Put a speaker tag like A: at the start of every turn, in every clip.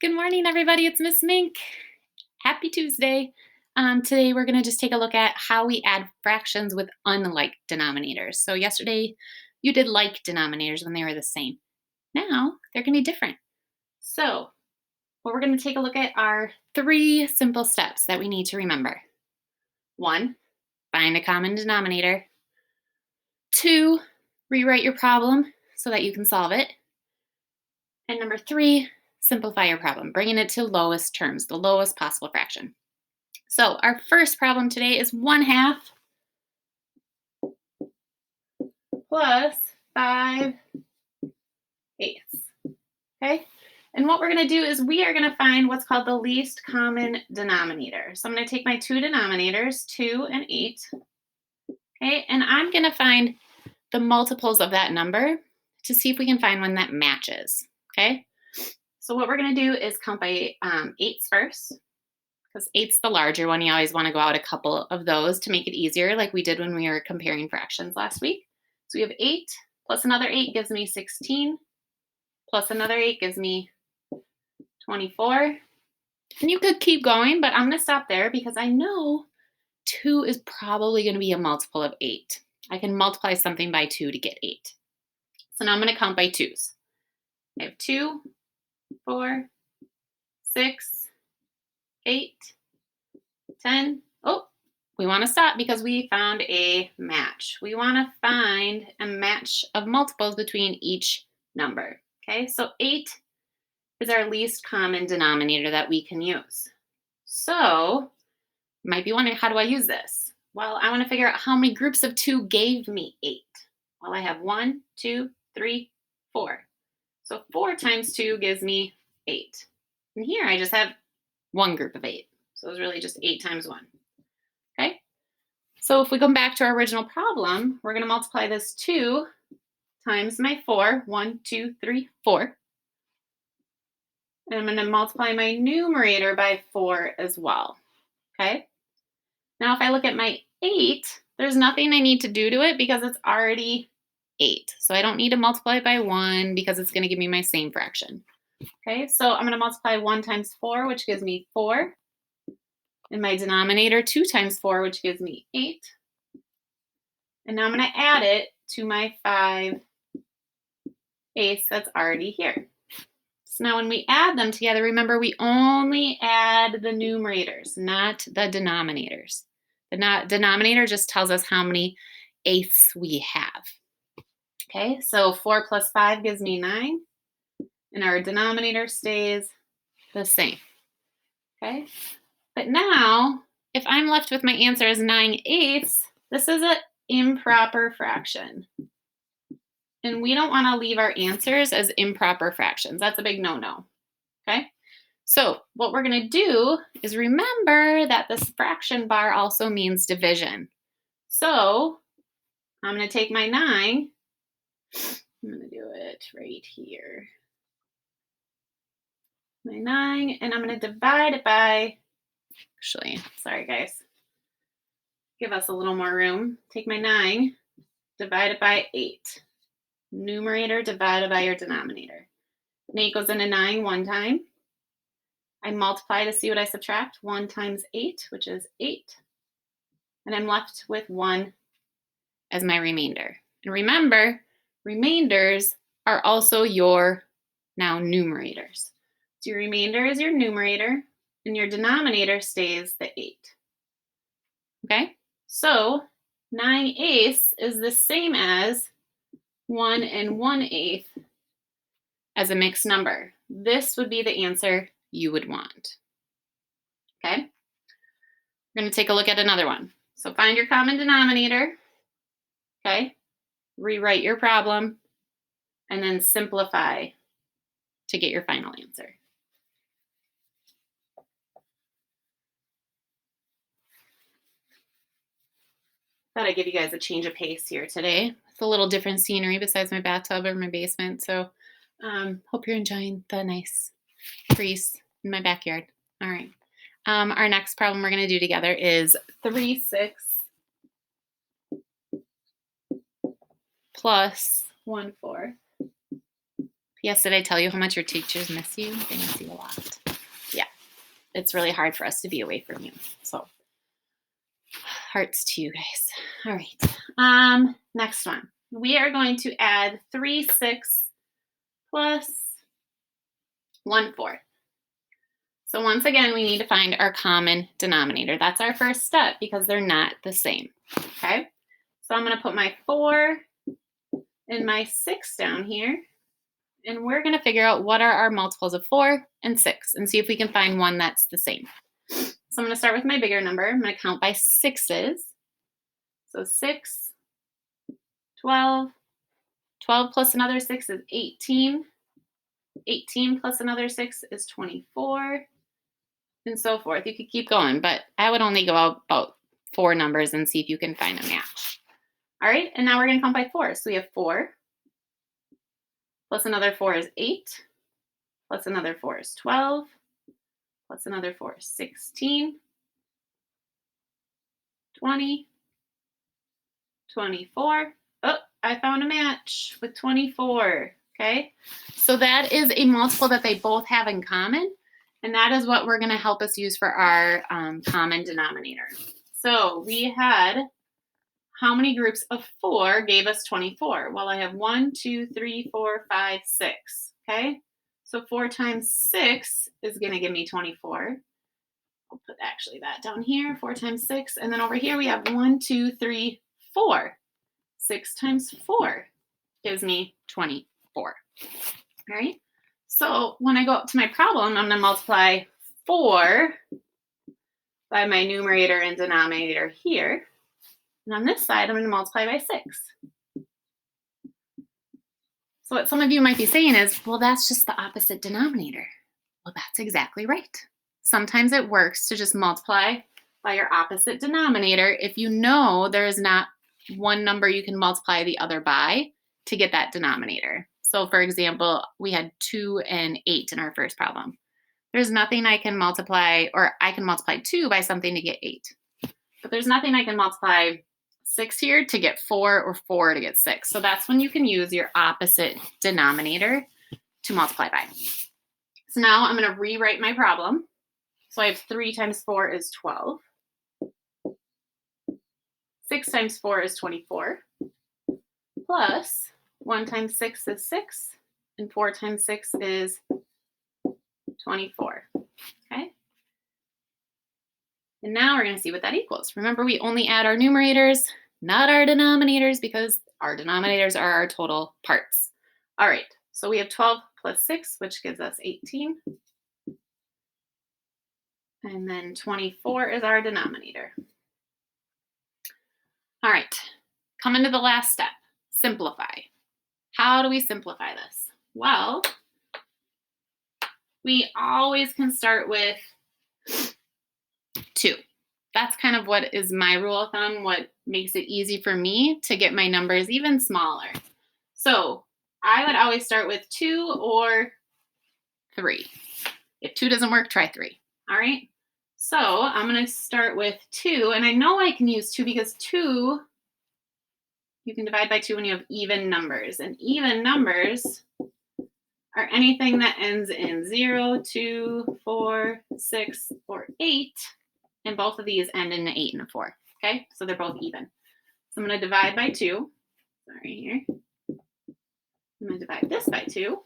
A: Good morning, everybody. It's Miss Mink. Happy Tuesday. Today we're going to just take a look at how we add fractions with unlike denominators. So yesterday you did like denominators when they were the same. Now they're going to be different. So what we're going to take a look at are 3 simple steps that we need to remember. 1, find a common denominator. 2, rewrite your problem so that you can solve it. And number 3, simplify your problem, bringing it to lowest terms, the lowest possible fraction. So our first problem today is 1/2 plus 5/8. Okay? And what we're going to do is we are going to find what's called the least common denominator. So I'm going to take my 2 denominators, 2 and 8. Okay? And I'm going to find the multiples of that number to see if we can find one that matches. Okay? So what we're going to do is count by 8s first, because 8's the larger one. You always want to go out a couple of those to make it easier, like we did when we were comparing fractions last week. So we have 8 plus another 8 gives me 16, plus another 8 gives me 24. And you could keep going, but I'm going to stop there because I know 2 is probably going to be a multiple of 8. I can multiply something by 2 to get 8. So now I'm going to count by 2's. I have 2, 4, 6, 8, 10. Oh, we want to stop because we found a match. We want to find a match of multiples between each number. Okay, so 8 is our least common denominator that we can use. So you might be wondering, how do I use this? Well, I want to figure out how many groups of 2 gave me 8. Well, I have 1, 2, 3, 4. So 4 times 2 gives me 8. And here I just have one group of 8. So it's really just 8 times 1. Okay? So if we come back to our original problem, we're going to multiply this 2 times my 4. 1, 2, 3, 4. And I'm going to multiply my numerator by 4 as well. Okay? Now if I look at my 8, there's nothing I need to do to it because it's already 8. So I don't need to multiply it by 1 because it's going to give me my same fraction. Okay, so I'm going to multiply 1 times 4, which gives me 4. And my denominator, 2 times 4, which gives me 8. And now I'm going to add it to my 5/8 that's already here. So now when we add them together, remember we only add the numerators, not the denominators. The denominator just tells us how many eighths we have. Okay, so 4 plus 5 gives me 9. And our denominator stays the same. Okay, but now if I'm left with my answer as 9/8, this is an improper fraction. And we don't want to leave our answers as improper fractions. That's a big no-no. Okay, so what we're going to do is remember that this fraction bar also means division. So I'm going to take my 9. I'm going to do it right here. My 9, and I'm going to divide it by, actually, sorry guys, give us a little more room. Take my 9, divide it by 8. Numerator divided by your denominator. And 8 goes into 9 one time. I multiply to see what I subtract. 1 times 8, which is 8. And I'm left with 1 as my remainder. And remember, remainders are also your now numerators. So your remainder is your numerator, and your denominator stays the 8. Okay? So 9/8 is the same as 1 1/8 as a mixed number. This would be the answer you would want. Okay? We're going to take a look at another one. So find your common denominator. Okay? Rewrite your problem, and then simplify to get your final answer. Thought I'd give you guys a change of pace here today. It's a little different scenery besides my bathtub or my basement. So hope you're enjoying the nice breeze in my backyard. All right. Our next problem we're going to do together is 3/6 plus 1/4 Yes, did I tell you how much your teachers miss you? They miss you a lot. Yeah, it's really hard for us to be away from you. So hearts to you guys. All right. Next one. We are going to add 3 6 plus 1 4. So once again, we need to find our common denominator. That's our first step because they're not the same. Okay. So I'm going to put my 4 and my 6 down here. And we're going to figure out what are our multiples of 4 and 6 and see if we can find one that's the same. So I'm going to start with my bigger number. I'm going to count by 6s. So 6, 12, 12 plus another 6 is 18. 18 plus another 6 is 24, and so forth. You could keep going, but I would only go out about 4 numbers and see if you can find a match. All right, and now we're going to count by 4. So we have 4 plus another 4 is 8, plus another 4 is 12, plus another 4 is 16, 20, 24. Oh, I found a match with 24. Okay, so that is a multiple that they both have in common, and that is what we're going to help us use for our common denominator. So we had how many groups of 4 gave us 24? Well, I have 1, 2, 3, 4, 5, 6. Okay, so 4 times 6 is going to give me 24. I'll put actually that down here, 4 times 6, and then over here we have 1, 2, 3, 4. 6 times 4 gives me 24. All right, so when I go up to my problem, I'm going to multiply 4 by my numerator and denominator here. And on this side, I'm going to multiply by 6. So what some of you might be saying is, well, that's just the opposite denominator. Well, that's exactly right. Sometimes it works to just multiply by your opposite denominator if you know there is not one number you can multiply the other by to get that denominator. So for example, we had 2 and 8 in our first problem. There's nothing I can multiply, or I can multiply 2 by something to get 8. But there's nothing I can multiply 6 here to get 4 or 4 to get 6. So that's when you can use your opposite denominator to multiply by. So now I'm going to rewrite my problem. So I have 3 times 4 is 12. 6 times 4 is 24. Plus 1 times 6 is 6. And 4 times 6 is 24. Okay. And now we're going to see what that equals. Remember, we only add our numerators, not our denominators, because our denominators are our total parts. All right, so we have 12 plus 6, which gives us 18. And then 24 is our denominator. All right, coming to the last step, simplify. How do we simplify this? Well, we always can start with 2. That's kind of what is my rule of thumb, what makes it easy for me to get my numbers even smaller. So I would always start with 2 or 3. If 2 doesn't work, try 3. All right. So I'm going to start with 2, and I know I can use 2 because 2, you can divide by 2 when you have even numbers, and even numbers are anything that ends in 0, 2, 4, 6, or 8. And both of these end in an 8 and a 4. Okay, so they're both even. So I'm going to divide by 2. Sorry, here. I'm going to divide this by 2.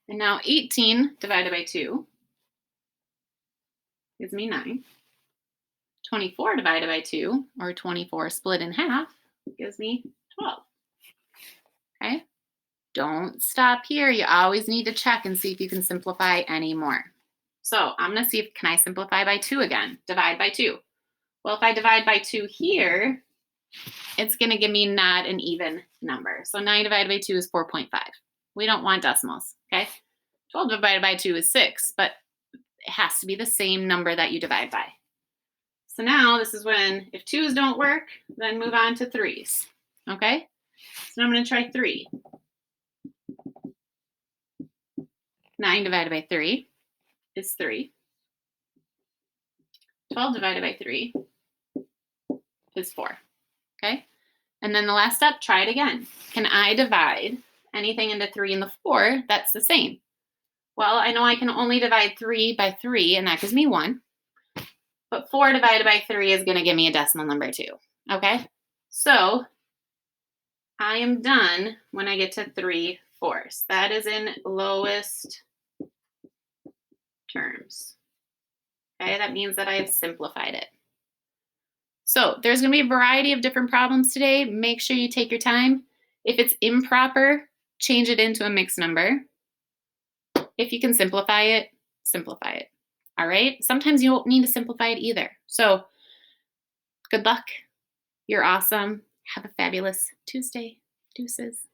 A: And now 18 divided by 2 gives me 9. 24 divided by 2, or 24 split in half, gives me 12. Okay, don't stop here. You always need to check and see if you can simplify any more. So I'm going to see if, can I simplify by 2 again? Divide by 2. Well, if I divide by 2 here, it's going to give me not an even number. So 9 divided by 2 is 4.5. We don't want decimals, okay? 12 divided by 2 is 6, but it has to be the same number that you divide by. So now this is when, if 2's don't work, then move on to 3's, okay? So now I'm going to try 3. 9 divided by 3 is 3. 12 divided by 3 is 4, okay? And then the last step, try it again. Can I divide anything into 3 and the 4, that's the same. Well, I know I can only divide 3 by 3, and that gives me 1. But 4 divided by 3 is going to give me a decimal number too. Okay? So I am done when I get to 3/4. That is in lowest terms. Okay? That means that I have simplified it. So there's going to be a variety of different problems today. Make sure you take your time. If it's improper, change it into a mixed number. If you can simplify it, simplify it. All right? Sometimes you don't need to simplify it either. So good luck. You're awesome. Have a fabulous Tuesday. Deuces.